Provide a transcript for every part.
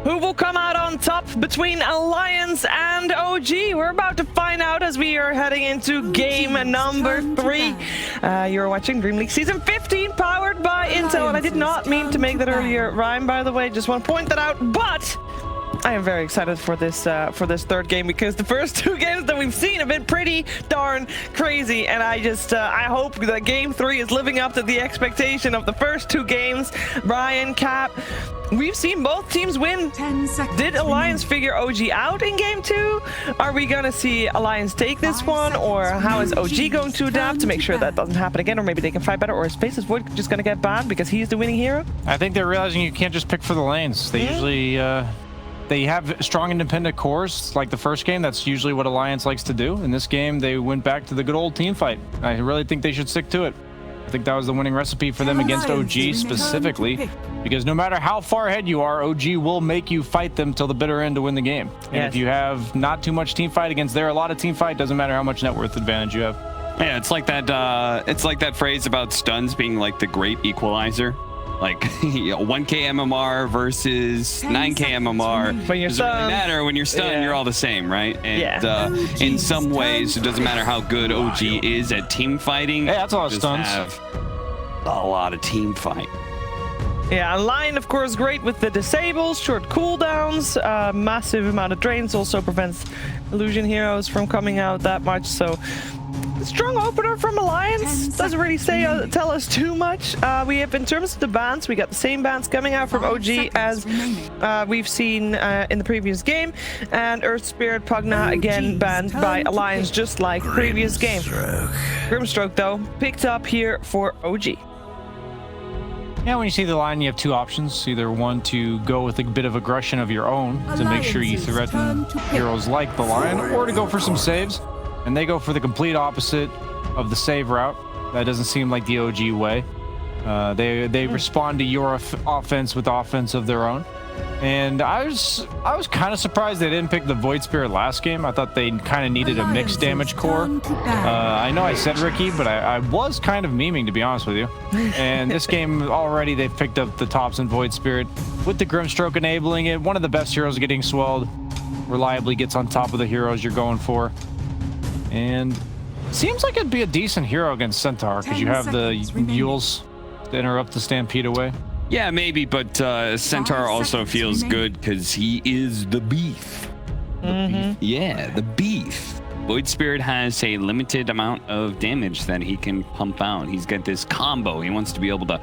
Who will come out on top between Alliance and OG? We're about to find out as we are heading into game number 3. You're watching Dream League Season 15, powered by Intel. And I did not mean to make that earlier rhyme, by the way. Just want to point that out. But I am very excited for this third game, because the first 2 games that we've seen have been pretty darn crazy, and I hope that game 3 is living up to the expectation of the first 2 games. Brian, Cap, we've seen both teams win. 10 seconds. Did Alliance figure OG out in game 2? Are we gonna see Alliance take this one, or how is OG going to adapt to make sure that doesn't happen again, or maybe they can fight better, or is Faceless Void just gonna get banned because he's the winning hero? I think they're realizing you can't just pick for the lanes. They usually they have strong independent cores like the first game. That's usually what Alliance likes to do. In this game, they went back to the good old team fight. I really think they should stick to it. I think that was the winning recipe for them against OG specifically, because no matter how far ahead you are, OG will make you fight them till the bitter end to win the game. And if you have not too much team fight against a lot of team fight, doesn't matter how much net worth advantage you have. Yeah, it's like that phrase about stuns being like the great equalizer. Like 1K MMR versus 9K MMR. When you're doesn't really matter. When you're stunned, you're all the same, right? And in some ways, it doesn't matter how good OG is at team fighting. Hey, that's a lot of stuns. Have a lot of team fight. Yeah, Lion, of course, great with the disables, short cooldowns, massive amount of drains, also prevents illusion heroes from coming out that much. So strong opener from Alliance. Doesn't really tell us too much. We have, in terms of the bans, we got the same bans coming out from OG as we've seen in the previous game, and Earth Spirit Pugna again banned by Alliance, just like previous game. Grimstroke though picked up here for OG. Yeah, when you see the line, you have 2 options. Either one, to go with a bit of aggression of your own to make sure you threaten heroes like the Lion, or to go for some saves. And they go for the complete opposite of the save route. That doesn't seem like the OG way. They respond to your offense with offense of their own. And I was kind of surprised they didn't pick the Void Spirit last game. I thought they kind of needed a mixed damage core. I know I said Ricky, but I was kind of memeing, to be honest with you. And this game already, they've picked up the tops in Void Spirit with the Grimstroke enabling it. One of the best heroes getting swelled. Reliably gets on top of the heroes you're going for. And seems like it'd be a decent hero against Centaur, because you have the Yules to interrupt the Stampede away. Yeah, maybe, but Centaur also feels good because he is the beef. Yeah, the beef. Void Spirit has a limited amount of damage that he can pump out. He's got this combo. He wants to be able to,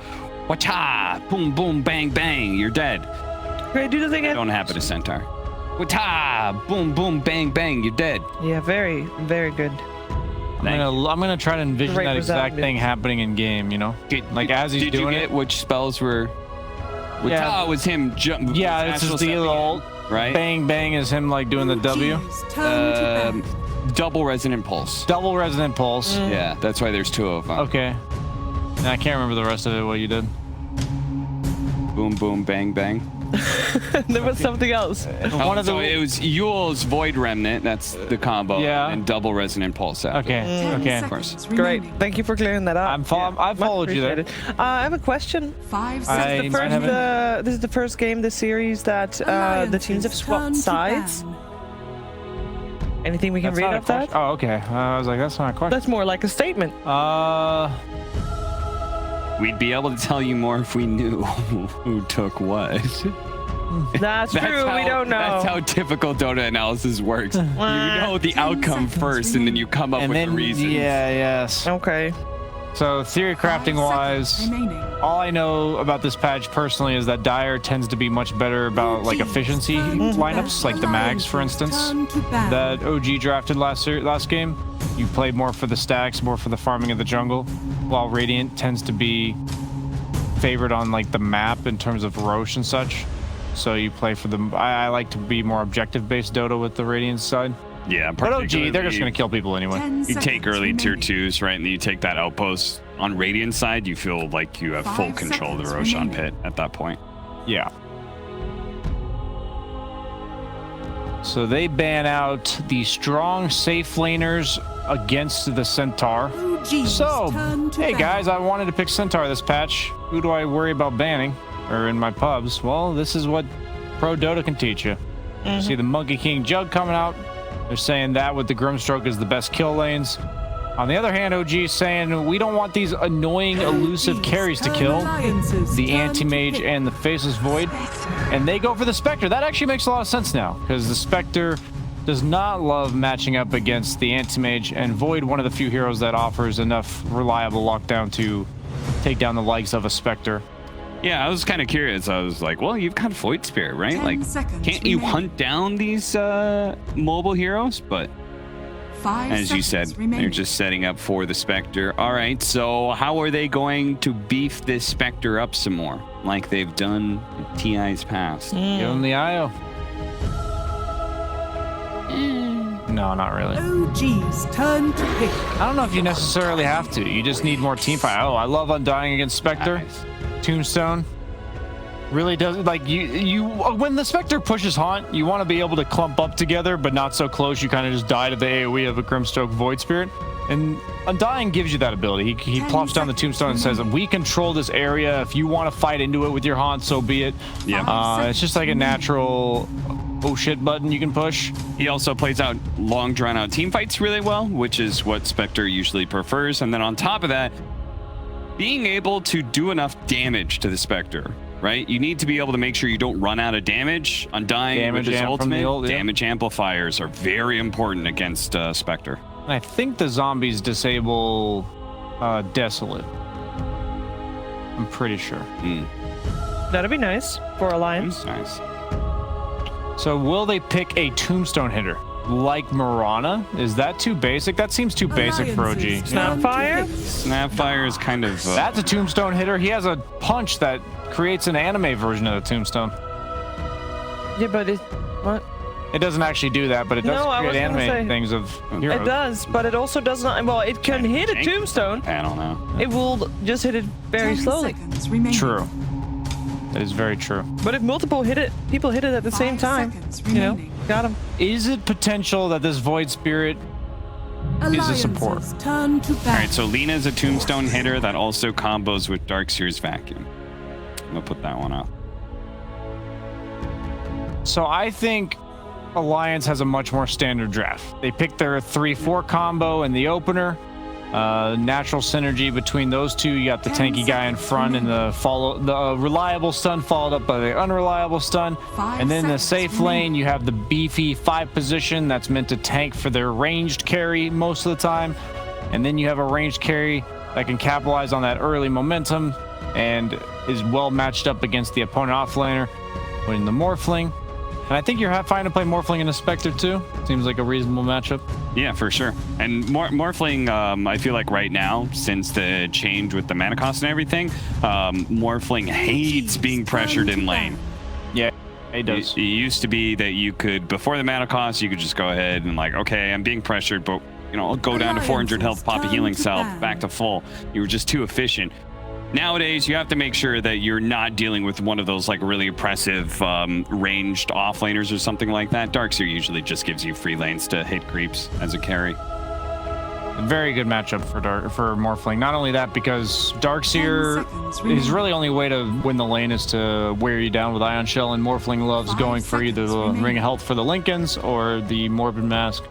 wacha, boom, boom, bang, bang, you're dead. Great, do this again. Don't happen to Centaur. Wacha, boom, boom, bang, bang, you're dead. Yeah, very, very good. I'm gonna try to envision that exact thing happening in game, you know? Like as he's doing it. Did you get which spells were? Wacha was him jump. Yeah, it's just the ult, right? Bang bang is him like doing the W. Double resonant pulse. Double resonant pulse. Yeah, that's why there's 2 of them. Okay. I can't remember the rest of it. What you did? Boom boom bang bang. There was something else. One of it was Yule's Void Remnant. That's the combo. Yeah. And double resonant pulse. After. Okay. Okay. Of course. Great. Thank you for clearing that up. I followed you there. I have a question. 5 seconds. This is the first game this series that the teams have swapped sides. Anything we can read off that? Oh, okay. I was like, that's not a question. That's more like a statement. We'd be able to tell you more if we knew who took what. That's true. We don't know. That's how typical Dota analysis works. You know the outcome first, and then you come up with the reasons. Yeah, yes. Okay. So theory crafting wise, all I know about this patch personally is that Dire tends to be much better about like efficiency lineups, like the Mags, for instance, that OG drafted last game. You play more for the stacks, more for the farming of the jungle, while Radiant tends to be favored on like the map in terms of Roche and such. So you play for them. I like to be more objective-based Dota with the Radiant side. Yeah, but OG, they're just going to kill people anyway. You take early tier 2s, right, and then you take that outpost. On Radiant side, you feel like you have full control of the Roshan pit at that point. Yeah. So they ban out the strong safe laners against the Centaur. So, hey guys, I wanted to pick Centaur this patch. Who do I worry about banning? Or in my pubs? Well, this is what Pro Dota can teach you. You see the Monkey King Jug coming out. They're saying that with the Grimstroke is the best kill lanes. On the other hand, OG is saying we don't want these annoying, elusive carries to kill. The Anti-Mage and the Faceless Void. And they go for the Spectre. That actually makes a lot of sense now, because the Spectre does not love matching up against the Anti-Mage, and Void, one of the few heroes that offers enough reliable lockdown to take down the likes of a Spectre. Yeah, I was kind of curious. I was like, well, you've got Void Spirit, right? Like, can't you hunt down these mobile heroes? But as you said, they're just setting up for the Spectre. All right, so how are they going to beef this Spectre up some more, like they've done in TI's past? Give them the IO. No, not really. OG's turn to pick. I don't know if you necessarily have to. You just need more team fight. Oh, I love Undying against Spectre. Nice. Tombstone really does, like, you when the Spectre pushes Haunt, you want to be able to clump up together, but not so close you kind of just die to the AoE of a Grimstroke Void Spirit. And Undying gives you that ability. He plops down the Tombstone and says, we control this area. If you want to fight into it with your Haunt, so be it. Yeah. It's just like a natural oh shit button you can push. He also plays out long drawn out team fights really well, which is what Spectre usually prefers. And then on top of that, being able to do enough damage to the Spectre, right? You need to be able to make sure you don't run out of damage. Undying with his ultimate, damage amplifiers are very important against Spectre. And I think the zombies disable Desolate. I'm pretty sure. That'd be nice for Alliance. Nice. So will they pick a Tombstone hitter like Mirana? Is that too basic? That seems too basic for OG. Snapfire? Snapfire is kind of... That's a Tombstone hitter. He has a punch that creates an anime version of the Tombstone. Yeah, but it... What? It doesn't actually do that, but it does create anime things of heroes. It does, but it also does not... Well, it can hit a Tombstone. I don't know. It will just hit it very slowly. True. That is very true. But if multiple people hit it at the same time, you know, got him. Is it potential that this Void Spirit is a support? All right, so Lena's a Tombstone hitter that also combos with Darkseer's Vacuum. I'm gonna put that one up. So I think Alliance has a much more standard draft. They pick their 3-4 combo in the opener. Natural synergy between those two. You got the tanky guy in front and the reliable stun followed up by the unreliable stun. And then in the safe lane, you have the beefy 5 position that's meant to tank for their ranged carry most of the time. And then you have a ranged carry that can capitalize on that early momentum and is well matched up against the opponent offlaner, winning the Morphling. And I think you're fine to play Morphling and a Spectre too. Seems like a reasonable matchup. Yeah, for sure. And Morphling, I feel like right now, since the change with the mana cost and everything, Morphling hates being pressured in lane. Yeah, it does. It used to be that you could, before the mana cost, you could just go ahead and like, okay, I'm being pressured, but you know, I'll go down to 400 health, pop a healing cell, back to full. You were just too efficient. Nowadays, you have to make sure that you're not dealing with one of those like really oppressive ranged offlaners or something like that. Darkseer usually just gives you free lanes to hit creeps as a carry. A very good matchup for Morphling. Not only that, because Darkseer, his really only way to win the lane is to wear you down with Ion Shell, and Morphling loves going for either the Ring of Health for the Lincolns or the Morbid Mask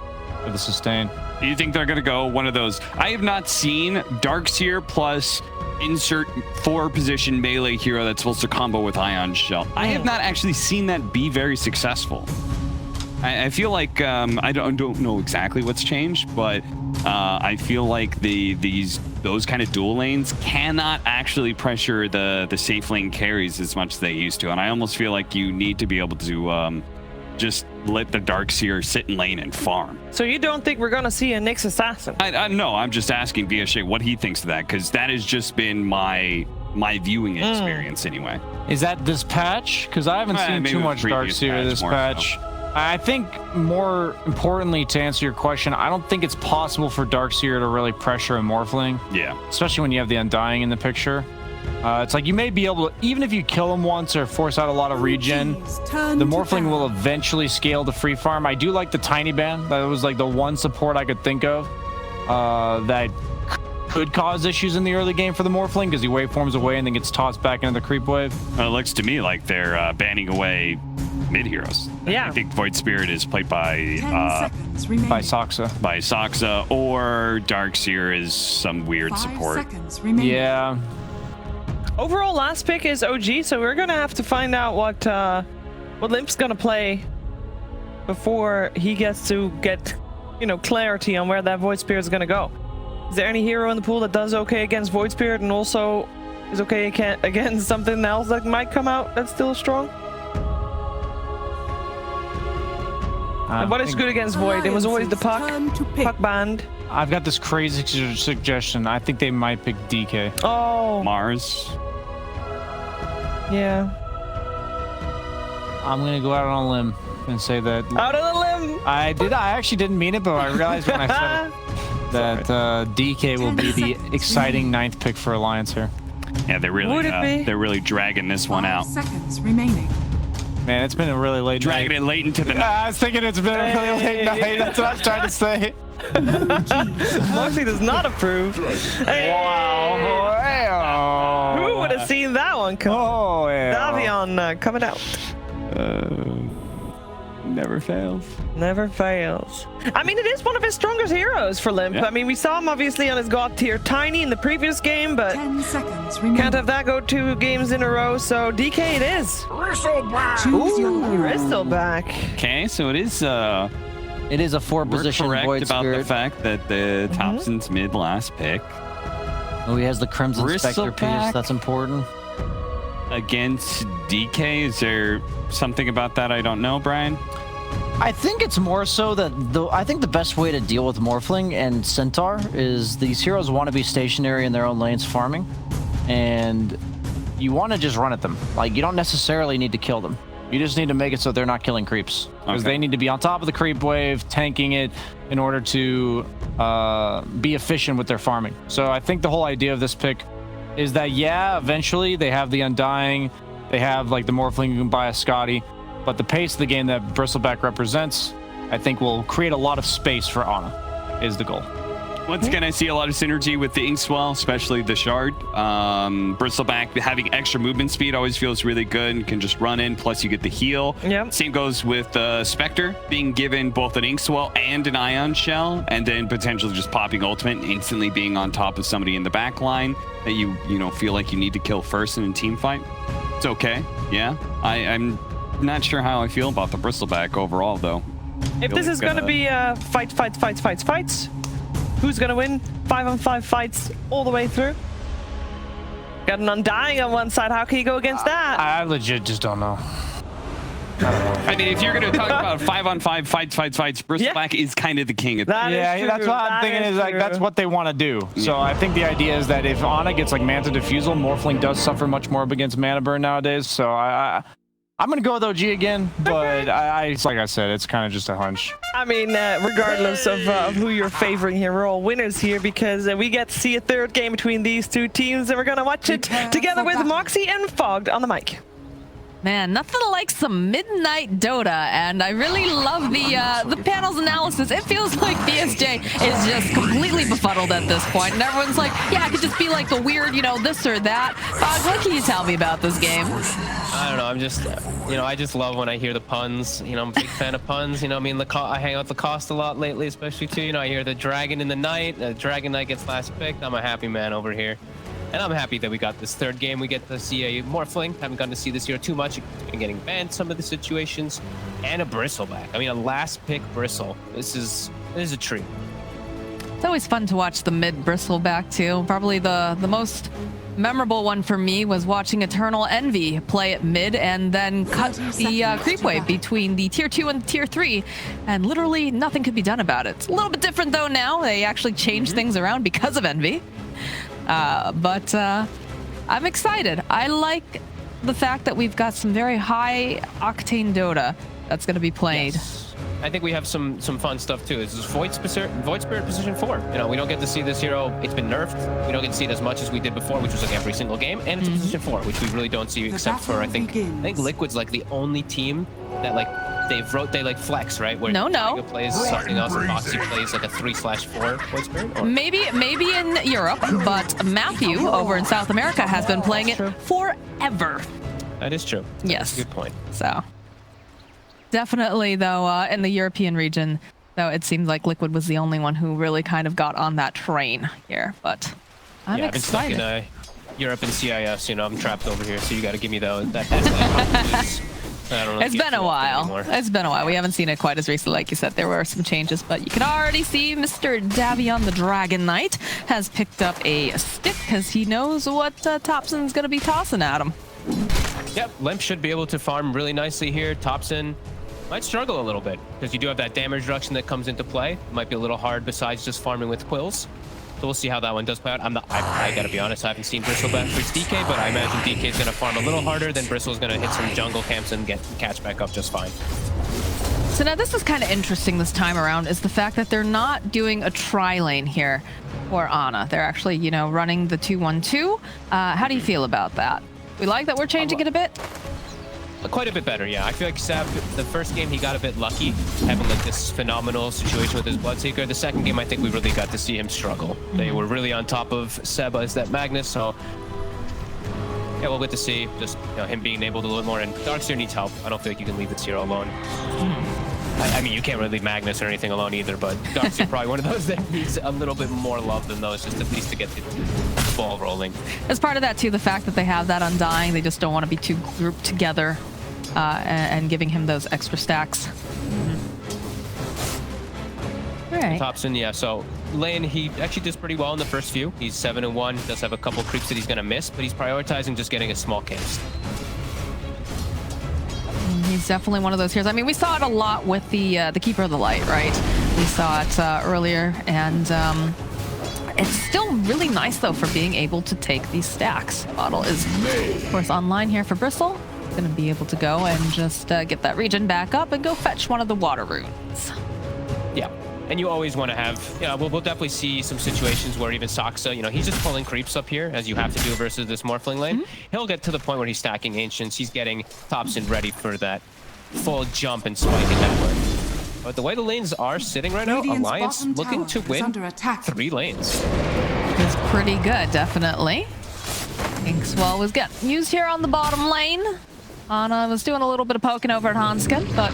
for the sustain. Do you think they're going to go one of those? I have not seen Darkseer plus insert 4-position melee hero that's supposed to combo with Ion Shell. I have not actually seen that be very successful. I feel like I don't know exactly what's changed, but I feel like those kind of dual lanes cannot actually pressure the safe lane carries as much as they used to, and I almost feel like you need to be able to just let the Darkseer sit in lane and farm. So you don't think we're going to see a Nyx Assassin? No, I'm just asking Viashay what he thinks of that, because that has just been my viewing experience anyway. Is that this patch? Because I haven't seen too much Darkseer this patch. I think more importantly, to answer your question, I don't think it's possible for Darkseer to really pressure a Morphling. Yeah. Especially when you have the Undying in the picture. It's like you may be able to, even if you kill him once or force out a lot of regen, the Morphling will eventually scale to free farm. I do like the Tiny Band. That was like the one support I could think of that could cause issues in the early game for the Morphling, because he waveforms away and then gets tossed back into the creep wave. It looks to me like they're banning away mid heroes. Yeah. I think Void Spirit is played by 10 seconds remaining. Saxa. or Darkseer is some weird 5 support. seconds remaining. Yeah. Overall, last pick is OG, so we're gonna have to find out what Limp's gonna play before he gets to get, clarity on where that Void Spirit is gonna go. Is there any hero in the pool that does okay against Void Spirit and also is okay against something else that might come out that's still strong? And what is good against Void? It was always the Puck band. I've got this crazy suggestion. I think they might pick DK. Oh, Mars. yeah. I'm gonna go out on a limb and say that. Out of the limb. I actually didn't mean it, but I realized when I said it that DK will be the exciting 9th pick for Alliance here. Yeah, they're really dragging this one 5 out. seconds remaining. Man, it's been a really late night. Dragging it late into the night. I was thinking it's been a really late night. That's what I was trying to say. Moxie does not approve. Hey. Wow. Who would have seen that one come? Oh, yeah. Davion coming out. Never fails. Never fails. I mean, it is one of his strongest heroes for Limp. Yeah. I mean, we saw him obviously on his god tier Tiny in the previous game, but 10 seconds remaining. can't have that go 2 games in a row, so DK it is. Choose your Ooh, hero. Bristol back. Okay, so it is. It is a 4-position We're correct Void about Spirit. the fact that the Thompson's mid last pick Oh, he has the Crimson Spectre piece. Bristleback. That's important. against DK. Is there something about that I don't know, Brian? I think it's more so that I think the best way to deal with Morphling and Centaur is these heroes want to be stationary in their own lanes farming, and you want to just run at them. Like, you don't necessarily need to kill them. You just need to make it so they're not killing creeps, because they need to be on top of the creep wave, tanking it in order to be efficient with their farming. So I think the whole idea of this pick is that, yeah, eventually they have the Undying, they have like the Morphling who can buy a Scotty, but the pace of the game that Bristleback represents, I think will create a lot of space for Ana, is the goal. Once again, I see a lot of synergy with the Inkswell, especially the Shard. Bristleback having extra movement speed always feels really good and can just run in, plus you get the heal. Yep. Same goes with Spectre, being given both an Inkswell and an Ion Shell, and then potentially just popping Ultimate and instantly being on top of somebody in the back line that you feel like you need to kill first in a team fight. It's okay, yeah. I'm not sure how I feel about the Bristleback overall, though. If this is going to be fights, who's going to win? 5-on-5 fights all the way through. Got an Undying on one side. How can you go against that? I legit just don't know. I mean, if you're going to talk about 5-on-5 fights, Bristleback is kind of the king of That is Yeah, true. that's what I'm That thinking is like, that's what they want to do. So I think the idea is that if Ana gets like Manta Diffusal, Morphling does suffer much more against Mana Burn nowadays. So I'm going to go with OG again, but like I said, it's kind of just a hunch. I mean, regardless of who you're favoring here, we're all winners here because we get to see a third game between these two teams, and we're going to watch it together with Moxie and Fogged on the mic. Man, nothing like some midnight Dota, and I really love the panel's analysis. It feels like BSJ is just completely befuddled at this point, and everyone's like, yeah, it could just be like the weird, this or that. What can you tell me about this game? I don't know. I'm just, I just love when I hear the puns. I'm a big fan of puns. I hang out the cost a lot lately, especially too. I hear the dragon in the night. Dragon Knight gets last picked. I'm a happy man over here. And I'm happy that we got this third game. We get to see a Morphling. Haven't gotten to see this year too much. Been getting banned some of the situations. And a Bristleback. I mean, a last pick Bristle. This is a treat. It's always fun to watch the mid Bristleback too. Probably the most memorable one for me was watching Eternal Envy play at mid and then cut the creep wave between the tier 2 and the tier 3, and literally nothing could be done about it. It's a little bit different though now. They actually changed things around because of Envy. But I'm excited. I like the fact that we've got some very high octane Dota that's going to be played. Yes. I think we have some fun stuff too. This is Void Spirit position 4. We don't get to see this hero. It's been nerfed. We don't get to see it as much as we did before, which was like every single game. And it's a position 4, which we really don't see except for I think Liquid's like the only team that they flex, right? Where No. Tiger plays something else and Moxie plays like a 3/4 Void Spirit. Or? Maybe in Europe, but Matthew over in South America has been playing it forever. That is true. Yes. That's a good point. So Definitely, though, in the European region, though, it seemed like Liquid was the only one who really kind of got on that train here. But I'm yeah, I've been stuck excited. in Europe and CIS. You know, I'm trapped over here, so you got to give me that. I don't know. It's been a while. It's been a while. We haven't seen it quite as recently. Like you said, there were some changes, but you can already see Mr. Davion the Dragon Knight has picked up a stick because he knows what Thompson's going to be tossing at him. Yep, Limp should be able to farm really nicely here. Thompson might struggle a little bit because you do have that damage reduction that comes into play. It might be a little hard besides just farming with quills. So we'll see how that one does play out. I gotta be honest, I haven't seen Bristleback versus DK, but I imagine DK is gonna farm a little harder, then Bristle's gonna hit some jungle camps and catch back up just fine. So now this is kind of interesting this time around, is the fact that they're not doing a tri-lane here for Ana. They're actually, you know, running the 2-1-2. How do you feel about that? We like that we're changing it a bit? Quite a bit better, yeah. I feel like Seb, the first game he got a bit lucky, having like this phenomenal situation with his Bloodseeker. The second game, I think we really got to see him struggle. They were really on top of Seb as that Magnus, so yeah, we'll get to see just him being able to do a little more. And Darkseer needs help. I don't feel like you can leave the Zero alone. I mean, you can't really leave Magnus or anything alone either, but Darkseer probably one of those that needs a little bit more love than those, just at least to get the ball rolling. As part of that too, the fact that they have that Undying, they just don't want to be too grouped together. And giving him those extra stacks. All right. Thompson, yeah, so lane, he actually does pretty well in the first few. He's 7-1, does have a couple creeps that he's going to miss, but he's prioritizing just getting a small cast. He's definitely one of those heroes. I mean, we saw it a lot with the Keeper of the Light, right? We saw it earlier, and it's still really nice, though, for being able to take these stacks. Bottle is, of course, online here for Bristle. Going to be able to go and just get that region back up and go fetch one of the water runes. Yeah, and you always want to have, we'll definitely see some situations where even Saksa, he's just pulling creeps up here, as you have to do versus this Morphling lane. He'll get to the point where he's stacking Ancients. He's getting Thompson ready for that full jump and spike in that way. But the way the lanes are sitting right now, Radiant's Alliance bottom looking to tower is win under attack. 3 lanes. It's pretty good, definitely. Inkswell was getting used here on the bottom lane. Ana was doing a little bit of poking over at Hanskin, but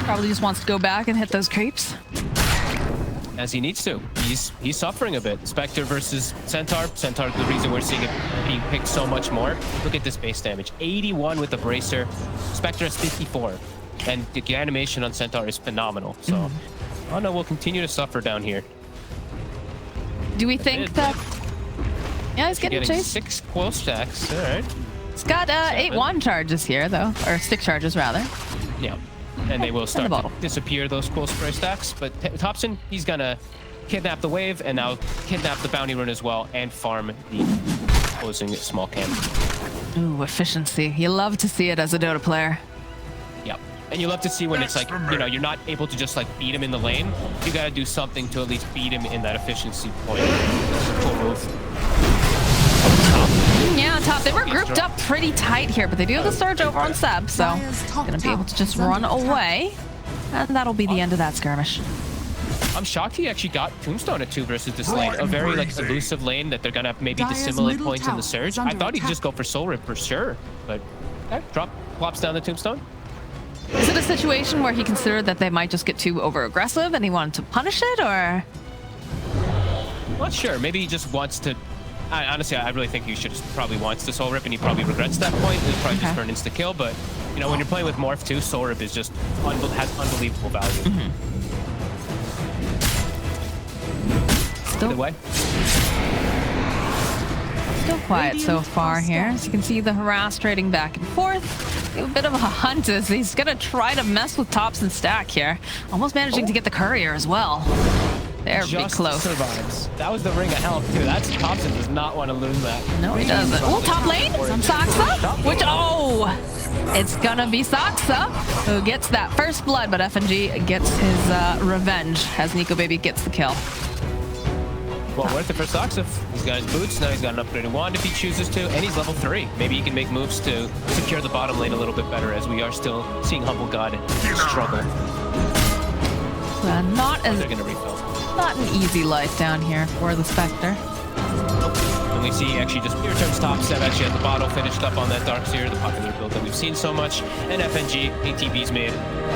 probably just wants to go back and hit those creeps. As he needs to. He's suffering a bit. Spectre versus Centaur. Centaur, the reason we're seeing it being picked so much more. Look at this base damage. 81 with the Bracer. Spectre has 54. And the animation on Centaur is phenomenal. So, Ana will continue to suffer down here. Do we think that... Yeah, he's getting chased. 6 quill stacks. All right. He's got 8 wand charges here, though. Or stick charges, rather. Yeah. And they will start to disappear, those quill spray stacks. But Thompson, he's going to kidnap the wave and now kidnap the bounty rune as well and farm the opposing small camp. Ooh, efficiency. You love to see it as a Dota player. Yep. And you love to see when it's like, you're not able to just like beat him in the lane. You got to do something to at least beat him in that efficiency point. That's a cool move. Yeah, top. They were grouped up pretty tight here, but they do have the surge over on Seb, so gonna be able to just run away. And that'll be the end of that skirmish. I'm shocked he actually got Tombstone at 2 versus this lane. A very like elusive lane that they're gonna maybe dissimulate points in the surge. I thought he'd just go for Soul Rip for sure, but plops down the Tombstone. Is it a situation where he considered that they might just get too over aggressive and he wanted to punish it, or? Not sure. Maybe he just wants to. Honestly, I really think he should just probably wants to Soul Rip, and he probably regrets that point. It's probably just for an insta kill, but when you're playing with Morph too, Soul Rip is just has unbelievable value. Either way. Still quiet so far here. As you can see, the harass trading back and forth. A bit of a hunt as he's gonna try to mess with Tops and Stack here. Almost managing to get the courier as well. They're pretty close. Survives. That was the ring of health too. That's Thompson does not want to lose that. No, he doesn't. Oh, top lane, Saksa, which it's gonna be Saksa who gets that first blood, but FNG gets his revenge as Nico Baby gets the kill. Well, worth it for Saksa. He's got his boots, now he's got an upgraded wand if he chooses to, and he's level 3. Maybe he can make moves to secure the bottom lane a little bit better, as we are still seeing Humble God struggle. Not They're gonna refill. Not an easy life down here for the Spectre. The we see actually just pure turns top. Seb actually has the bottle finished up on that Dark Seer, the popular build that we've seen so much. And FNG, ATB's made,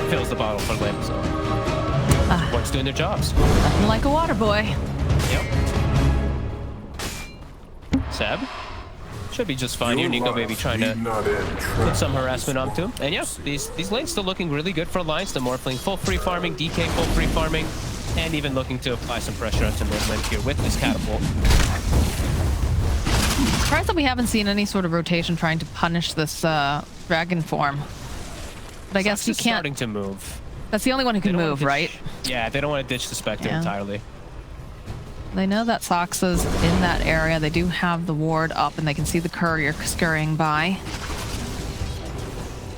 fills the bottle for Limp. So everyone's doing their jobs. Nothing like a water boy. Yep. Seb should be just fine here. Nico maybe trying to put some harassment onto him. And yeah, these lanes still looking really good for Alliance. The Morphling full free farming, DK full free farming, and even looking to apply some pressure onto Midland here with this catapult. Surprised that we haven't seen any sort of rotation trying to punish this dragon form. But I guess you can't. Starting to move. That's the only one who can move, right? Yeah, they don't want to ditch the Spectre entirely. They know that Soxa's in that area. They do have the ward up, and they can see the courier scurrying by.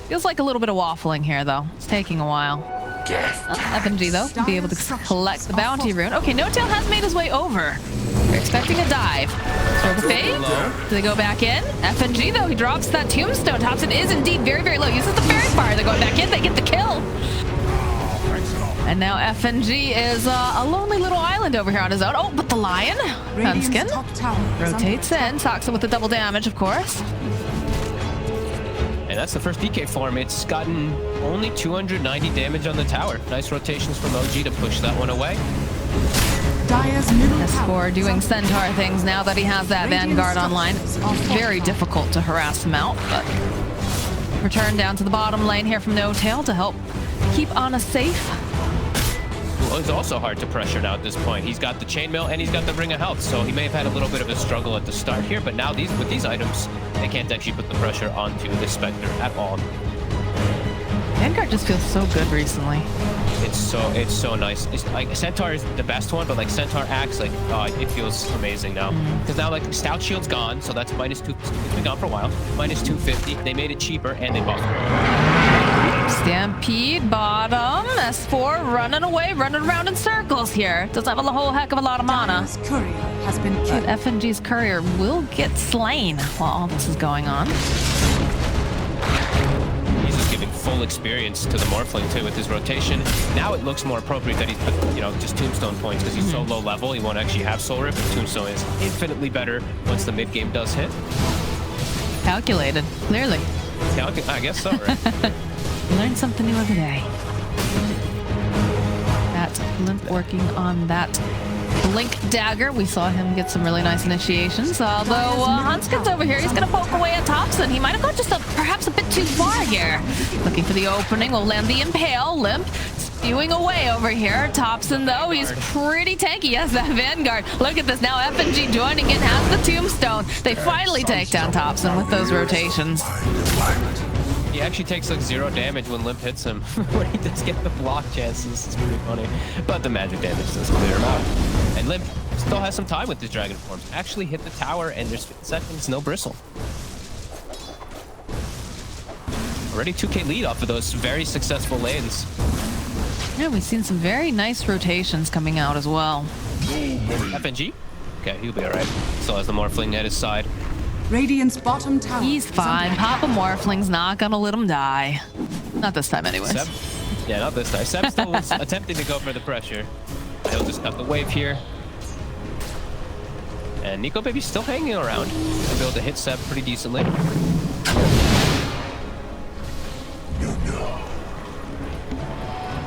Feels like a little bit of waffling here, though. It's taking a while. FNG, though, will be able to collect the bounty rune. Okay, No-Tail has made his way over. They're expecting a dive. So the fade. Do they go back in? FNG, though, he drops that tombstone. Thompson is indeed very, very low. Uses the fairy fire. They're going back in. They get the kill. And now FNG is a lonely little island over here on his own. Oh, but the lion, Hunskin, rotates in. Soxa with the double damage, of course. And that's the first DK form. It's gotten only 290 damage on the tower. Nice rotations from OG to push that one away. S4 doing Centaur things now that he has that Vanguard online. Very difficult to harass him out, but return down to the bottom lane here from No-Tail to help keep Ana safe. Well, it's also hard to pressure now at this point. He's got the chainmail and he's got the ring of health, so he may have had a little bit of a struggle at the start here, but now with these items, they can't actually put the pressure onto the Spectre at all. Vanguard just feels so good recently. It's so nice. It's like Centaur is the best one, but like Centaur Axe, like it feels amazing now. Because now like Stout Shield's gone, so that's -2. It's been gone for a while. -250. They made it cheaper and they buffed it. Stampede bottom. S4 running away, running around in circles here. Doesn't have a whole heck of a lot of mana. But FNG's courier will get slain while all this is going on. He's just giving full experience to the Morphling too with his rotation. Now it looks more appropriate that he's put, just Tombstone points because he's so low level. He won't actually have Soul Rip. Tombstone is infinitely better once the mid game does hit. Calculated, clearly. I guess so, right? Learn something new every day. That Limp working on that Blink Dagger. We saw him get some really nice initiations. Although Hunskin's over here, he's going to poke away at Thompson. He might have gone just perhaps a bit too far here. Looking for the opening. Will land the Impale. Limp spewing away over here. Thompson, though, he's pretty tanky. Yes, that Vanguard. Look at this. Now FNG joining in, has the Tombstone. They finally take down Thompson with those rotations. He actually takes like 0 damage when Limp hits him. When he does get the block chances, it's pretty funny. But the magic damage does clear him out. And Limp still has some time with his dragon forms. Actually hit the tower and there's 15 seconds, no bristle. Already 2k lead off of those very successful lanes. Yeah, we've seen some very nice rotations coming out as well. FNG? Okay, he'll be alright. Still has the Morphling at his side. Radiant's bottom tower. He's fine. Papa Morphling's not gonna let him die. Not this time, anyways. Seb? Yeah, not this time. Seb still was attempting to go for the pressure. He'll just cut the wave here. And Nico Baby's still hanging around. He'll be able to hit Seb pretty decently.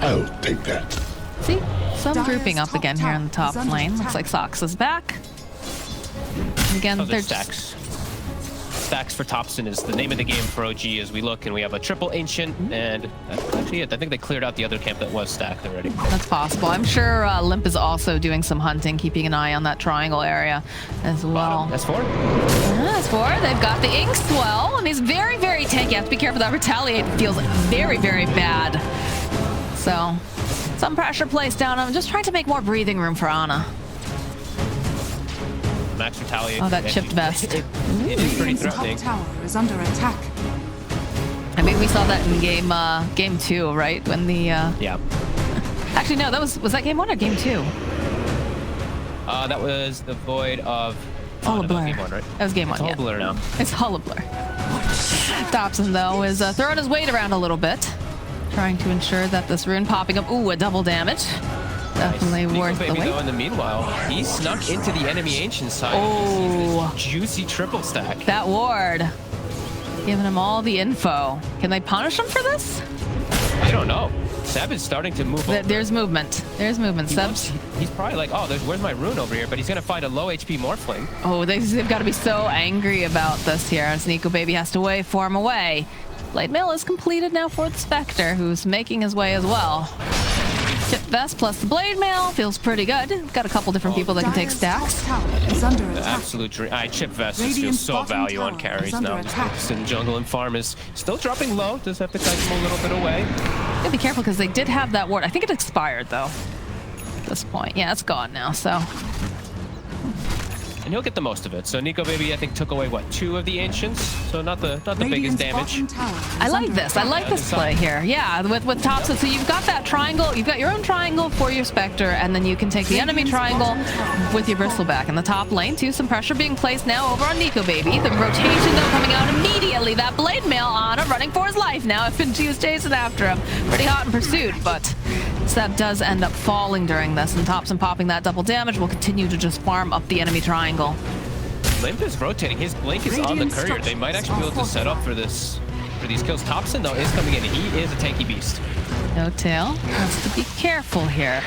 I'll take that. See? Some grouping up again here in the top lane. Looks like Soxa's back. And again, they're they're stacks. Stacks for Thompson is the name of the game for OG as we look, and we have a triple ancient, and that's actually it. I think they cleared out the other camp that was stacked already. That's possible. I'm sure Limp is also doing some hunting, keeping an eye on that triangle area as well. S4? S4, they've got the Ink Swell, and he's very, very tanky. You have to be careful. That Retaliate feels very, very bad. So, some pressure placed down on him, just trying to make more breathing room for Ana. Max Retaliate. Oh, that chipped vest. It is pretty threatening. Top tower is under attack. I mean, we saw that in game 2, right? When the Yeah. Actually, no, that was that game 1 or game 2? That was the Void of All a blur. Game 1, right? That was game 1. It's all yeah. blur now. It's all a blur. Thompson, though, is throwing his weight around a little bit, trying to ensure that this rune popping up. Ooh, a double damage. Definitely Nico worth the Baby, wait. though, in the meanwhile, he snuck into the enemy ancient side. Oh. This juicy triple stack. That ward. Giving him all the info. Can they punish him for this? I don't know. Seb is starting to move over. There's movement. There's movement. Seb's. He's probably like, oh, where's my rune over here? But he's going to find a low HP Morphling. Oh, they've got to be so angry about this here as Nico Baby has to waveform away. Blade Mail is completed now for the Spectre, who's making his way as well. Chip Vest plus the Blade Mail feels pretty good. Got a couple different people that can take stacks. Is under The attack. absolute dream. Chip Vest just feels Radiant's so bottom value on tower carries is under now. attack. Just in jungle and farm is still dropping low. Does have to kite him a little bit away. Gotta be careful because they did have that ward. I think it expired though. At this point, yeah, it's gone now. So And he'll get the most of it. So Nico Baby, I think, took away, what, 2 of the Ancients? So not the biggest damage. I like this. I like this play here. Yeah, with Topson. So you've got that triangle. You've got your own triangle for your Spectre, and then you can take the enemy triangle with your Bristleback in the top lane too. Some pressure being placed now over on Nico Baby. The rotation though coming out immediately. That Blade Mail on him, running for his life now. If she was chasing after him, pretty hot in pursuit, but Seb does end up falling during this, and Topson popping that double damage will continue to just farm up the enemy triangle. Limp is rotating. His blink is on the courier. They might actually be able to set up for these kills. Topson, though, is coming in. He is a tanky beast. No tail. Has to be careful here.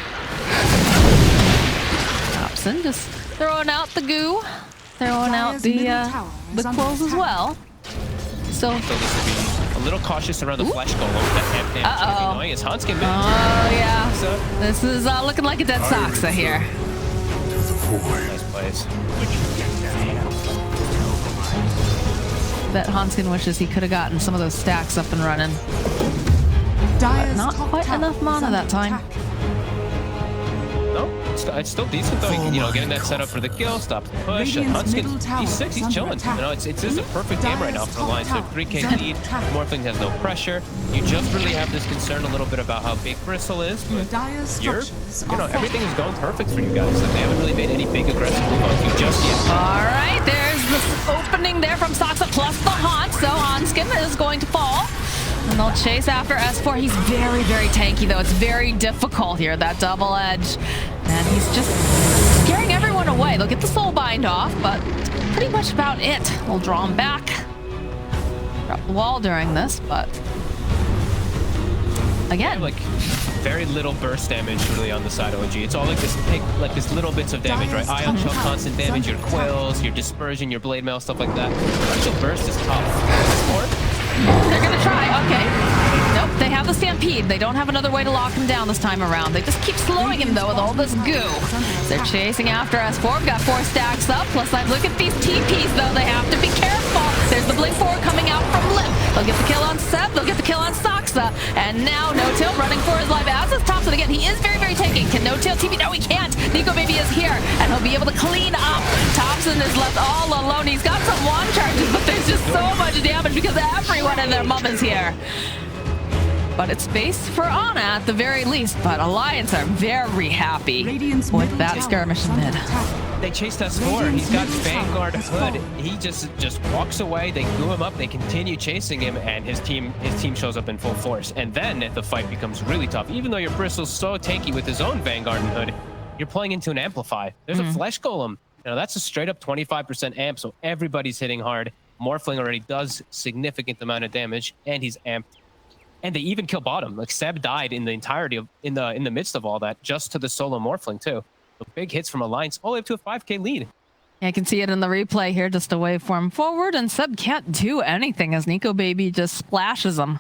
Topson just throwing out the goo. Throwing out the quills as well. So So this will be a little cautious around the flash golem. That damage annoying as Hans can oh yeah. So, This is looking like a dead Soxa here. nice plays. Bet Hanskin wishes he could have gotten some of those stacks up and running. Dire's Not top quite tower enough mana is that under time. attack. No, it's still decent though. Getting that set up for the kill, stop the push. And Radiant's middle Hanskin, tower he's 6, is he's under chilling. attack. It's just a perfect game right now for the Lions. So 3k lead, Morphling has no pressure. You just really have this concern a little bit about how big Bristle is, but Dire's structures are everything is going perfect for you guys. Like, they haven't really made any big aggressive move on you just yet. All right, there's the opening there from Soxa plus the haunt. So Hanskin is going to fall. And they'll chase after S4. He's very, very tanky, though. It's very difficult here, that double edge. And he's just scaring everyone away. They'll get the soul bind off, but that's pretty much about it. We'll draw him back. Drop the wall during this, but again, Like very little burst damage really on the side of OG. It's all like this little bits of damage, right? Ion shell, constant damage, your quills, your dispersion, your blade mail, stuff like that. Actual burst is tough. Or they're gonna try. Okay. Nope, they have the Stampede. They don't have another way to lock him down this time around. They just keep slowing him, though, with all this goo. They're chasing after S4. We've got 4 stacks up. Plus, like, look at these TPs, though. They have to be careful. There's the Blink 4 coming out from Limp. They'll get the kill on Seb. They'll get the kill on Soxa. And now No-Tail running for his life. As is Topson again. He is very, very tanky. Can No-Tail TP? No, he can't. Nico Baby is here, and he'll be able to clean up. Topson is left all alone. He's got some wand charges, but there's just so much damage because everyone and their mom is here. But it's space for Ana at the very least. But Alliance are very happy Radiant's with middle that tower skirmish is in under mid. attack. they chased S4. He's got Vanguard Hood. He just walks away. They glue him up. They continue chasing him, and his team shows up in full force. And then the fight becomes really tough. Even though your Bristle's so tanky with his own Vanguard and Hood, you're playing into an Amplify. There's a Flesh Golem. That's a straight up 25% amp, so everybody's hitting hard. Morphling already does significant amount of damage, and he's amped. And they even kill bottom. Like Seb died in the entirety of in the midst of all that, just to the solo Morphling too. So big hits from Alliance, all the way up to a 5k lead. I can see it in the replay here, just a waveform forward, and Seb can't do anything as Nico Baby just splashes him.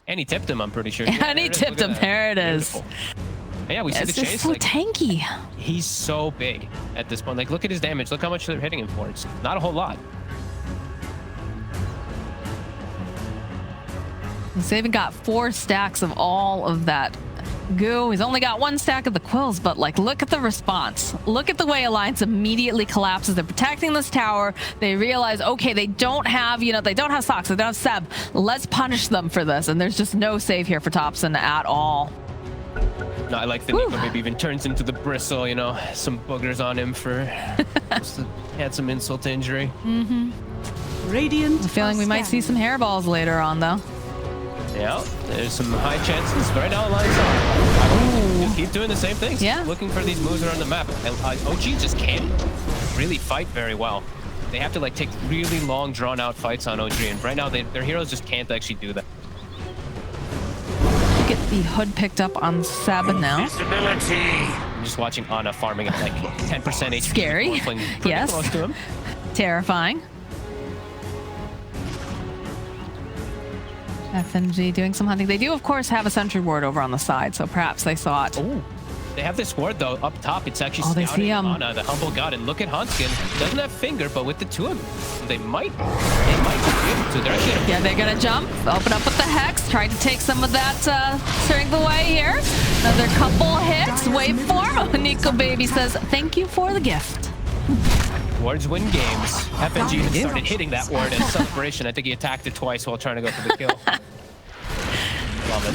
And he tipped him, I'm pretty sure. And he tipped him. There it is. Beautiful. Yeah, we see It's the just chase. so Like, tanky. he's so big at this point. Like, look at his damage. Look how much they're hitting him for. It's not a whole lot. He's even got 4 stacks of all of that goo. He's only got 1 stack of the quills, but like, look at the response. Look at the way Alliance immediately collapses. They're protecting this tower. They realize, okay, they don't have, they don't have Sox, they don't have Seb. Let's punish them for this. And there's just no save here for Topson at all. No, I like that Nico maybe even turns into the Bristle, some boogers on him for just had some insult to injury. Radiant. I'm feeling we might see some hairballs later on, though. Yeah, there's some high chances. Right now, Alliance are. just keep doing the same things. Yeah. Looking for these moves around the map. And OG just can't really fight very well. They have to like take really long, drawn-out fights on OG, and right now their heroes just can't actually do that. Get the hood picked up on Sab now. I'm just watching Ana farming at like 10% HP. Scary. Yes. Close to him. Terrifying. FNG doing some hunting. They do, of course, have a sentry ward over on the side, so perhaps they saw it. Oh, they have this ward though up top. It's actually they see him. Ana, the humble god, and look at Hanskin. Doesn't have finger, but with the two of them, they might just be able to. They're actually Yeah, they're gonna jump, open up with the Hex, try to take some of that strength away here. Another couple hits, waveform. Nico Baby says, thank you for the gift. wards win games. FNG even started hitting that ward in celebration. I think he attacked it twice while trying to go for the kill. Love it.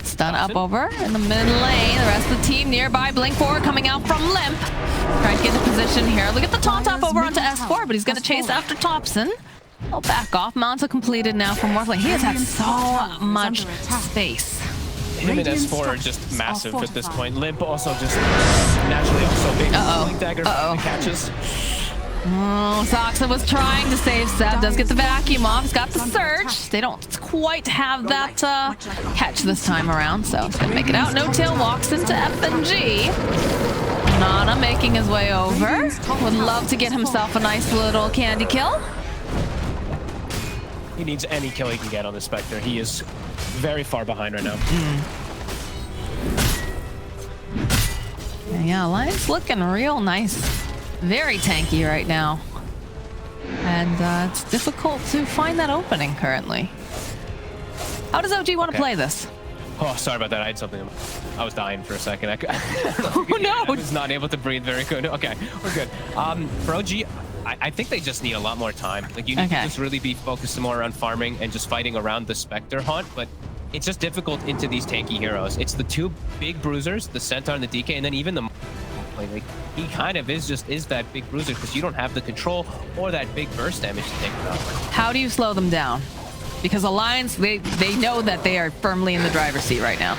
Stun up over in the mid lane. The rest of the team nearby. Blink forward coming out from Limp. Trying to get into position here. Look at the taunt up over onto S4, but he's going to chase after Thompson. He'll back off. Manta completed now from Morphling. He has had so much space. Him and S4 are just massive at this point. Limp also just naturally also big. Blink dagger catches. Oh, Soxa was trying to save Seb. Does get the vacuum off. He's got the surge. They don't quite have that catch this time around, so he's gonna make it out. No Tail walks into FNG. Nana making his way over. Would love to get himself a nice little candy kill. He needs any kill he can get on the Spectre. He is very far behind right now. Yeah, Alliance looking real nice. Very tanky right now. And it's difficult to find that opening currently. How does OG want to play this? Oh, sorry about that. I had something. I was dying for a second. Oh, no. I was not able to breathe very good. Okay, we're good. For OG, I think they just need a lot more time. Like, you need to just really be focused more on farming and just fighting around the Spectre haunt, but it's just difficult into these tanky heroes. It's the two big bruisers, the Centaur and the DK, and then even the... Like, he kind of is that big bruiser because you don't have the control or that big burst damage to take him out. How do you slow them down? Because Alliance, they know that they are firmly in the driver's seat right now.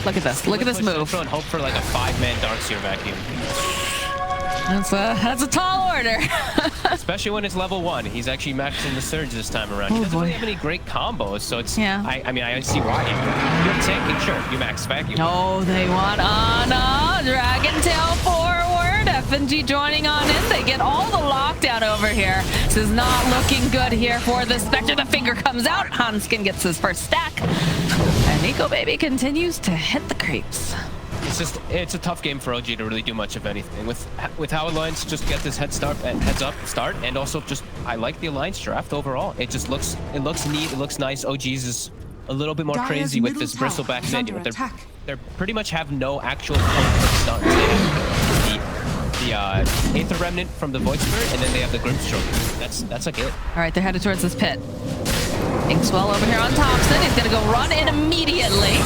Look at this. Look at this move. And hope for like a 5-man Darkseer vacuum. That's a tall order. Especially when it's level 1. He's actually maxing the surge this time around. He doesn't really have any great combos, so it's... I mean, I see why. You're tanking, sure. You max vacuum. Oh, they want Ana. Dragon Tail forward. FNG joining on in. They get all the lockdown over here. This is not looking good here for the Spectre. The finger comes out. Hanskin gets his first stack. And Nico Baby continues to hit the creeps. It's a tough game for OG to really do much of anything. With how Alliance just get this heads up start, and also just I like the Alliance draft overall. It looks neat, it looks nice. OG's is a little bit more crazy with this bristleback menu. They pretty much have no actual stuns. They have the Aether Remnant from the Void Spirit, and then they have the Grim Stroke. That's like it. All right, they're headed towards this pit. Inkswell over here on Thompson. He's gonna go run in immediately.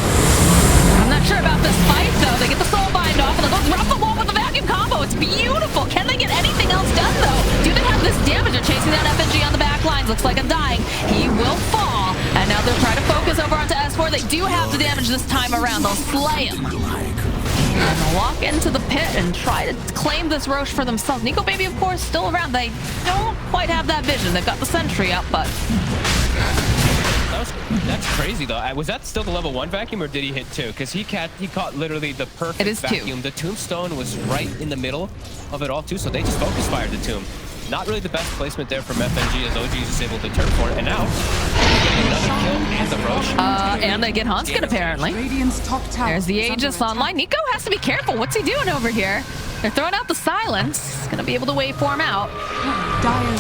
I'm not sure about this fight, though. They get the soul bind off, and they'll go drop the wall with the vacuum combo. It's beautiful. Can they get anything else done, though? Do they have this damage? They're chasing down FNG on the back lines. Looks like I'm dying. He will fall. And now they'll try to focus over onto S4. They do have the damage this time around. They'll slay him. And they'll walk into the pit and try to claim this Roche for themselves. Nico Baby, of course, still around. They don't quite have that vision. They've got the sentry up, but... That's crazy though. Was that still the level 1 vacuum or did he hit 2? Because he caught literally the perfect vacuum. 2. The tombstone was right in the middle of it all too, so they just focus fired the tomb. Not really the best placement there from FNG as OG is able to turn for it. And now getting another kill and the Roche. And they get Hanskin apparently. There's the Aegis online. Nico has to be careful. What's he doing over here? They're throwing out the silence. He's gonna be able to waveform out.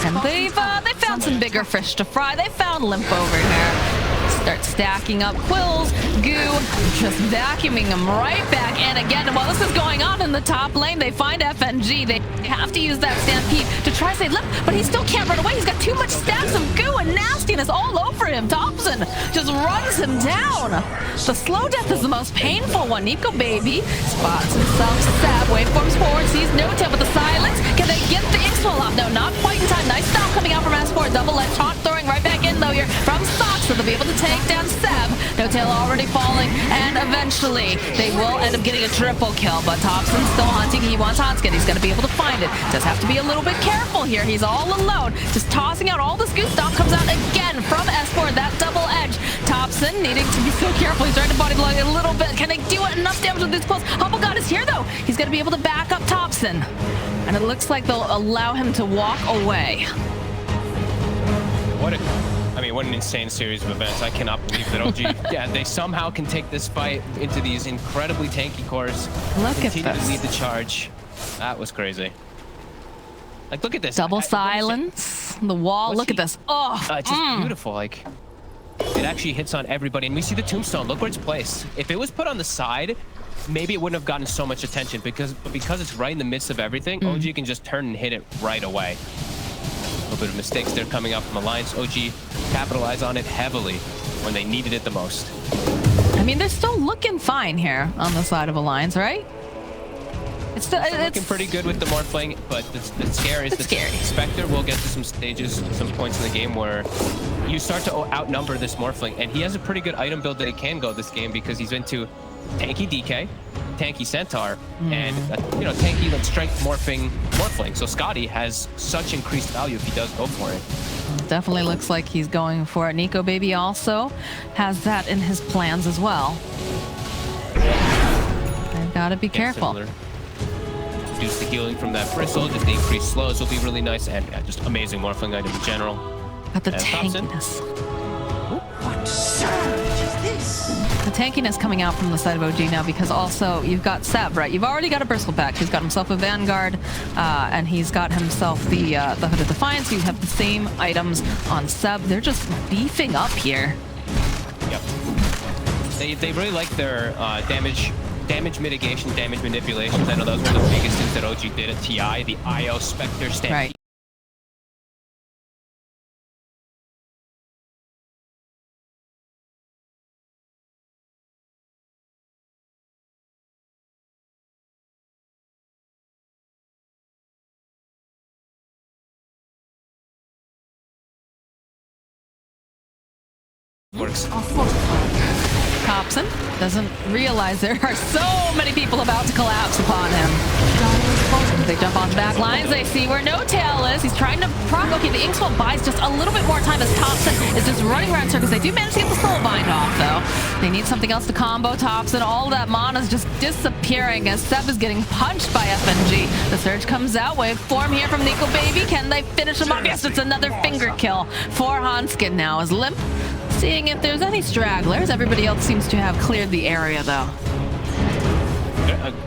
And they found some bigger fish to fry. They found Limp over here. Start stacking up Quills, Goo, just vacuuming them right back. And again, while this is going on in the top lane, they find FNG. They have to use that Stampede to try to save Limp, but he still can't run away. He's got too much stacks of Goo and nastiness all over him. Thompson just runs him down. The slow death is the most painful one. Nico Baby spots himself. Sab waveforms forward, sees no tail with the silence. Can they get the Inkswell off? No, not quite in time. Nice stop coming out from S4. Double edge taunt throwing right back in though here from Sox, so they'll be able to take down Seb. No No-Tail already falling, and eventually they will end up getting a triple kill, but Thompson's still hunting. He wants Hanskin. He's going to be able to find it. Does have to be a little bit careful here. He's all alone. Just tossing out all the Scoot Stomp comes out again from S4. That double edge. Thompson needing to be so careful. He's trying to body block a little bit. Can they do enough damage with this close? Humble God is here, though. He's going to be able to back up Thompson. And it looks like they'll allow him to walk away. What an insane series of events. I cannot believe that OG, yeah, they somehow can take this fight into these incredibly tanky cores. Look at continue this. to lead the charge. That was crazy. Like, look at this. Double silence. The wall. Look at this. Oh, it's just beautiful. Like, it actually hits on everybody. And we see the tombstone. Look where it's placed. If it was put on the side, maybe it wouldn't have gotten so much attention because it's right in the midst of everything, OG can just turn and hit it right away. A little bit of mistakes there coming up from Alliance. OG capitalized on it heavily when they needed it the most. I mean, they're still looking fine here on the side of Alliance, right? It's looking pretty good with the Morphling, but the scare is scary. Spectre will get to some stages, some points in the game where you start to outnumber this Morphling, and he has a pretty good item build that he can go this game because he's into tanky DK, tanky Centaur, and tanky like strength Morphling. So Scotty has such increased value if he does go for it. Definitely looks like he's going for it. Nico Baby also has that in his plans as well. They've got to be careful. Similar. Reduce the healing from that bristle, just the increased slows will be really nice, and just amazing Morphling item in general. Got the tankiness. What surge is this? The tankiness coming out from the side of OG now because also you've got Seb, right? You've already got a bristle pack. He's got himself a Vanguard, and he's got himself the Hood of Defiance. You have the same items on Seb. They're just beefing up here. Yep. They really like their damage mitigation, damage manipulations. I know that was one of the biggest things that OG did at TI, the IO Spectre Stampede. Right. Works. Thompson doesn't realize there are so many people about to collapse upon him. They jump on the back lines. They see where No-Tail is. He's trying to proc. Okay, the Inkswell buys just a little bit more time as Thompson is just running around circles. They do manage to get the soul bind off, though. They need something else to combo Thompson. All that mana is just disappearing as Seb is getting punched by FNG. The surge comes out. Wave form here from Nico Baby. Can they finish him off? Yes, it's another finger kill for Hanskin now as Limp seeing if there's any stragglers. Everybody else seems to have cleared the area, though.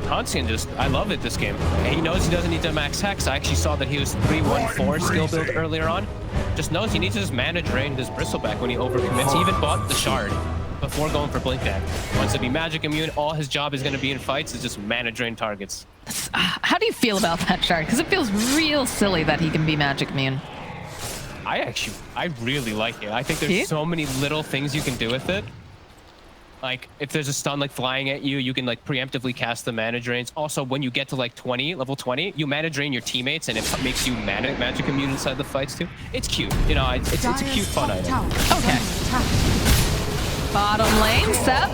Hanskin I love it this game. And he knows he doesn't need to max Hex. I actually saw that he was 3-1-4 skill build earlier on. Just knows he needs to just mana drain this Bristleback when he overcommits. He even bought the Shard before going for Blink Deck. Wants to be magic immune. All his job is going to be in fights is just mana drain targets. How do you feel about that Shard? Because it feels real silly that he can be magic immune. I really like it. I think there's so many little things you can do with it. Like, if there's a stun like flying at you, you can like preemptively cast the mana drains. Also, when you get to like level 20, you mana drain your teammates and it makes you magic immune inside the fights too. It's cute. You know, it's a cute fun item. Okay. Bottom lane, Seb.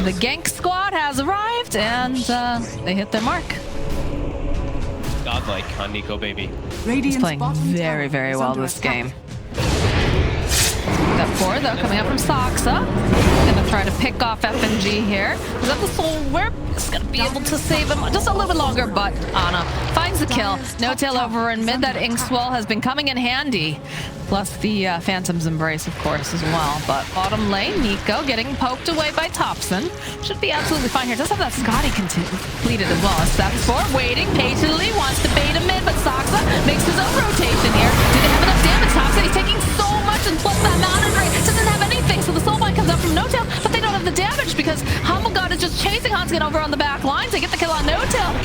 The gank squad has arrived and they hit their mark. Godlike on Nico Baby. He's playing very, very well this game. Got 4 though coming up from Saksa. Gonna try to pick off FNG here. Is that the soul whip? It's gonna be able to save him just a little bit longer, but Ana finds the kill. No-Tail over in mid. That Inkswell has been coming in handy. Plus the Phantom's Embrace, of course, as well. But bottom lane, Nico getting poked away by Thompson. Should be absolutely fine here. Does have that Scotty completed as well. Steps forward, waiting patiently, wants to bait him in, but Saksa makes his own rotation here. Do they have enough damage? Thompson, he's taking so much, and plus that mana drain doesn't have anything. So the soulbind comes up from No-Tail, but they don't have the damage because Humble God is just chasing Hanskin over on the back lines. They get the kill on No-Tail.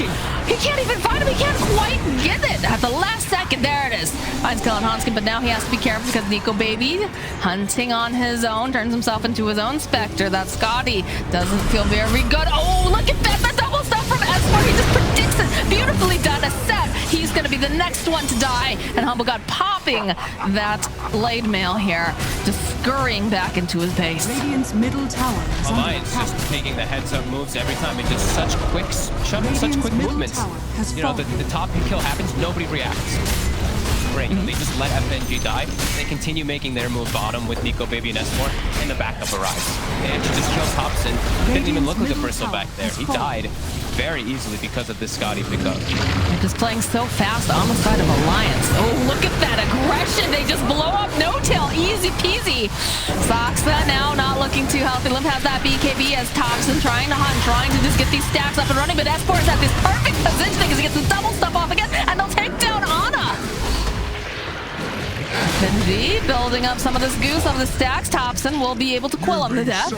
He can't even find him. He can't quite get it. At the last second, there it is. Finds kill on Hanskin, but now he has to be careful because Nico Baby hunting on his own, turns himself into his own Spectre. That Scotty doesn't feel very good. Oh, look at that. The double stuff from S4, he just predicts it. Beautifully done. A set. He's going to be the next one to die. And Humble God popping that blade mail here, just scurrying back into his base. Radiant's middle tower is under Alliance attack. just taking the heads-up moves every time and just such quick movements. has You know, the fallen. top kill happens, nobody reacts. Great. They just let FNG die. They continue making their move bottom with Nico, Baby, and S4, and the backup arrives. They actually just killed Thompson. Didn't even look like a Bristle back there. He died very easily because of this Scotty pickup. They're just playing so fast on the side of Alliance. Oh, look at that aggression. They just blow up No Tail. Easy peasy. Soxa now not looking too healthy. Limp has that BKB as Thompson trying to hunt, trying to just get these stacks up and running, but S4 is at this perfect positioning because he gets the double stuff off again, and they'll take down Ana. FNG building up some of this goose of the stacks. Thompson will be able to quill him to death.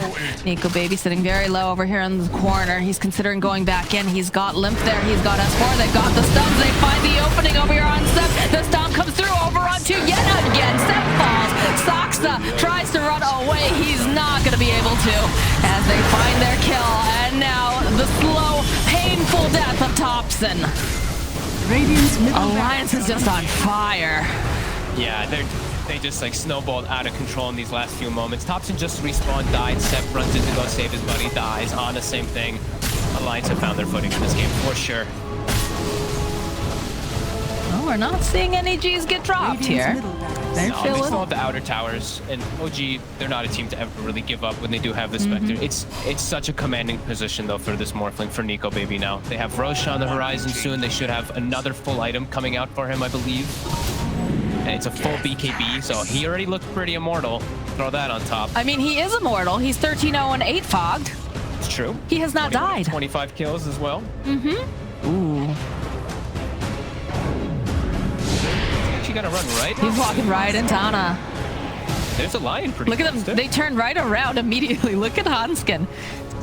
Nico Baby sitting very low over here in the corner. He's considering going back in. He's got Limp there. He's got S4. They've got the stuns. They find the opening over here on Sep. The stomp comes through over on 2 yet again. Sep falls. Soxa tries to run away. He's not going to be able to as they find their kill. And now the slow, painful death of Thompson. Radiant's middle Alliance is just on fire. Yeah, they just like snowballed out of control in these last few moments. Thompson just respawned, died. Sep runs in to go save his buddy, dies. On the same thing. Alliance have found their footing in this game for sure. Well, we're not seeing any Gs get dropped here. They're No, they still chilling. have the outer towers, and OG, they're not a team to ever really give up when they do have the Spectre. It's such a commanding position, though, for this Morphling, for Nico Baby now. They have Roche on the horizon soon. They should have another full item coming out for him, I believe. And it's a full BKB, so he already looked pretty immortal. Throw that on top. I mean, he is immortal. He's 13-0 and 8 fogged. It's true. He has not died. 25 kills as well. Ooh. She got to run right. He's walking right into Ana. There's a lion pretty Look at close, them. too. They turn right around immediately. Look at Hanskin.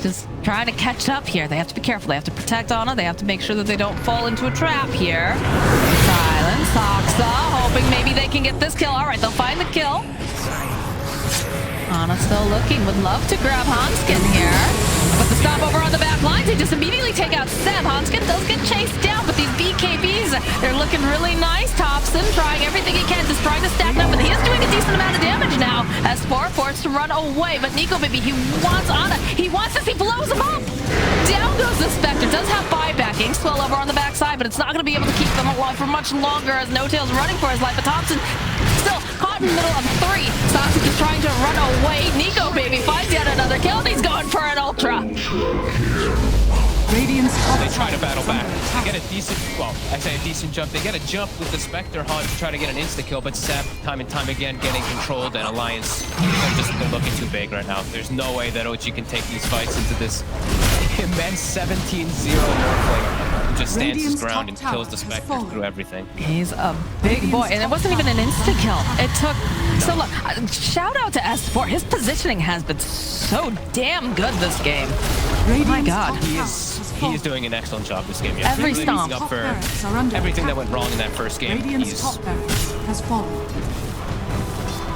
Just trying to catch up here. They have to be careful. They have to protect Ana. They have to make sure that they don't fall into a trap here. Silence. Soxa hoping maybe they can get this kill. All right, they'll find the kill. Ana still looking. Would love to grab Hanskin here. But the stop over on the back lines, they just immediately take out Seb. Hanskin does get chased down, but these BKBs, they're looking really nice. Thompson trying everything he can, just trying to stack them, but he is doing a decent amount of damage now. S4 forced to run away, but Nico Baby, he wants Ana. He wants this, he blows him up. Down goes the Spectre. Does have buybacking. Swell over on the backside, but it's not going to be able to keep them alive for much longer as No Tail's running for his life. But Thompson still caught in the middle of 3. Soxa just trying to run away. Nico Baby finds yet another kill, and he's going for an ultra. Radiant's top They try to tower battle is back. under They attack. get a decent, well, I say a decent jump. They get a jump with the Spectre Hunt to try to get an insta-kill, but Sep, time and time again, getting controlled, and Alliance, they're looking too big right now. There's no way that OG can take these fights into this immense 17-0 Morphling, who just stands his Radiant's ground and top kills the tower has Spectre fallen. through everything. He's a big boy, and it wasn't even an insta-kill. It took so long. Shout out to S4. His positioning has been so damn good this game. Radiant's my God. top He tower is has he fallen. is doing an excellent job this game. Yeah, Every really stomp. making up Top for barracks are under everything that attack. went wrong in that first game. Radiant's He's top barracks has fallen.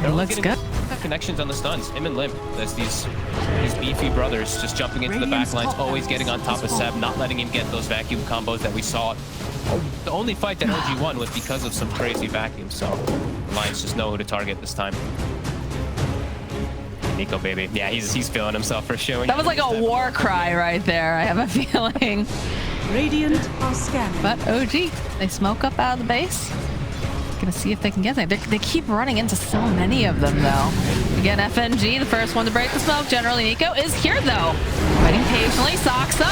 They're looks getting good. Connections on the stuns. Him and Limp. There's these beefy brothers just jumping into the back Radiant's lines, top always getting on top of barracks Seb, not letting him get those vacuum combos that we saw. The only fight that OG won was because of some crazy vacuums, so Lions just know who to target this time. Nico Baby. Yeah, he's feeling himself for sure. That was like a war cry right there, I have a feeling. Radiant are scanning. But OG, they smoke up out of the base. Gonna see if they can get there. They keep running into so many of them, though. Again, FNG, the first one to break the smoke. Generally, Nico is here, though. Fighting patiently. Soxa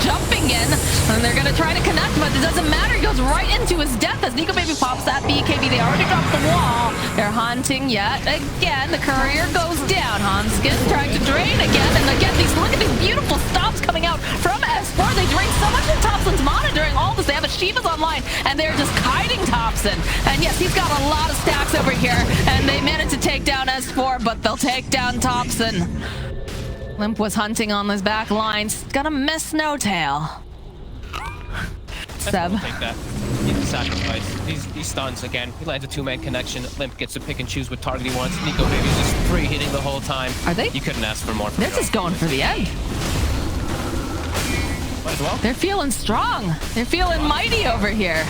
jumping in. And they're gonna try to connect, but it doesn't matter. He goes right into his death as Nico Baby pops that BKB. They already dropped the wall. They're hunting yet again. The courier goes down. Hanskin trying to drain again. And again, look at these beautiful stops coming out from S4. They drain so much of Thompson's mana during all this. They have Shiva's online, and they're just kiting Thompson. And yes, he's got a lot of stacks over here, and they managed to take down S4, but they'll take down Thompson. Limp was hunting on his back lines. Gonna miss No Tail. Seb. We'll take that. Need to sacrifice. These stuns again. He lands a 2-man connection. Limp gets to pick and choose what target he wants. Nico Baby's just free hitting the whole time. Are they? You couldn't ask for more. From They're Joe. just going for the end. Might as well. They're feeling strong. They're feeling mighty over here.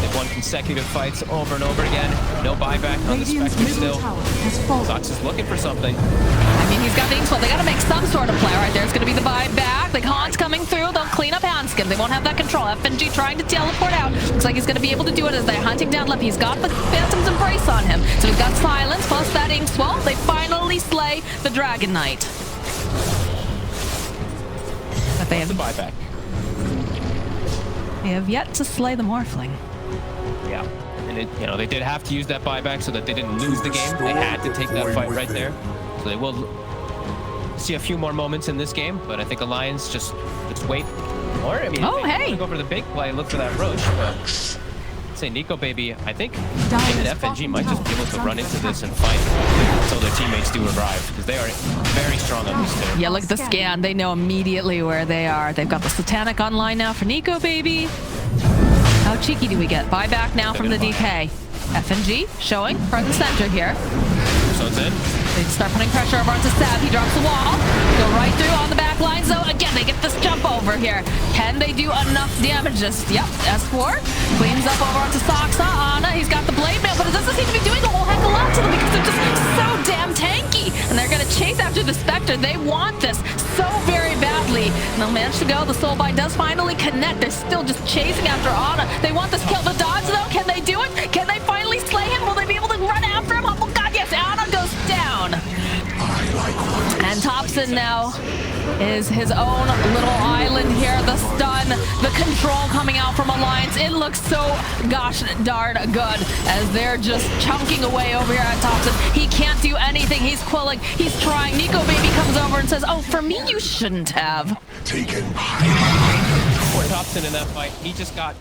They've won consecutive fights over and over again. No buyback on the Radiant's Spectre middle still. tower has fallen. Sox is looking for something. I mean, he's got the Inkspell. They got to make some sort of play. Right there's going to be the buyback. The Han's coming through. They'll clean up Hanskin. They won't have that control. FNG trying to teleport out. Looks like he's going to be able to do it as they're hunting down Lep. He's got the Phantom's Embrace on him. So he's got Silence plus that Inkswell. They finally slay the Dragon Knight. But they What's the have, buyback? they have yet to slay the Morphling. Yeah. And it, you know, they did have to use that buyback so that they didn't lose the game. They had to take that fight right there. So they will see a few more moments in this game, but I think Alliance just wait. Or, I mean, Oh, if they hey. wanna go for the big play, look for that Roach. But I'd say Nico Baby, I think him and FNG might just be able to run into this and fight until their teammates do arrive, because they are very strong on this team. Yeah, look at the scan. They know immediately where they are. They've got the Satanic online now for Nico, baby. How cheeky do we get? Buyback now from the DK. FNG showing front and center here. So it's in. They start putting pressure over onto Sab. He drops the wall. Go right through on the back line. So again, they get this jump over here. Can they do enough damage? Just, yep, S4 cleans up over onto Soxa. Ana, he's got the Blade Mail, but it doesn't seem to be doing a whole heck of a lot to them because they're just so damn tanky. And they're going to chase after the Spectre. They want this so very badly. And they'll manage to go. The Soul Bind does finally connect. They're still just chasing after Ana. They want this kill. The dodge, though, can they do it? Can they finally slay him? Will they be able to run after him? Oh, God, yes. Ana goes down. And Thompson now is his own little island here. The stun, the control coming out from Alliance. It looks so gosh darn good as they're just chunking away over here at Thompson. He can't do anything. He's quilling. He's trying. Nico Baby comes over and says, oh, for me, you shouldn't have. Poor Thompson in that fight. He just got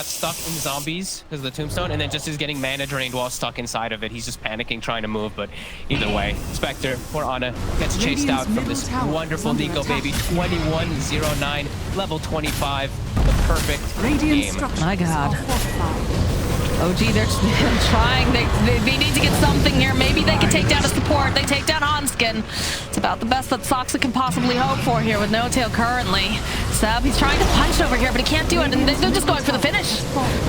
stuck in zombies because of the tombstone, and then just is getting mana drained while stuck inside of it. He's just panicking, trying to move, but either way, Spectre, poor Ana, gets chased out from this wonderful Nico Baby. 21-09, level 25, the perfect game. My God. OG, they're trying. They need to get something here. Maybe they can take down a support. They take down Hanskin. It's about the best that Soxa can possibly hope for here with no tail currently. Seb, he's trying to punch over here, but he can't do it. And they're just going for the finish.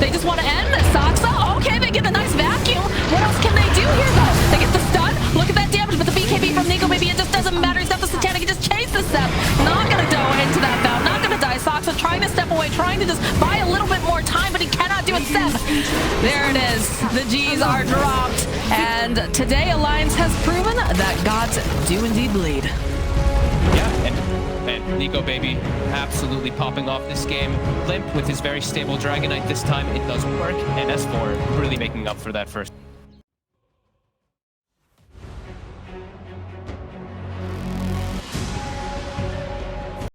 They just want to end this. Soxa, okay, they get a nice vacuum. What else can they do here, though? They get the stun. Look at that damage, but the BKB from Nico, maybe it just doesn't matter. He's got the Satanic. He just chases Seb. Not going to go into that bout. Not going to die. Soxa trying to step away, trying to just buy a little bit more time, but he cannot do it. Seb. There it is. The G's are dropped. And today, Alliance has proven that gods do indeed bleed. Yeah, and Nico Baby absolutely popping off this game. Limp with his very stable Dragon Knight this time. It does work. And S4 really making up for that first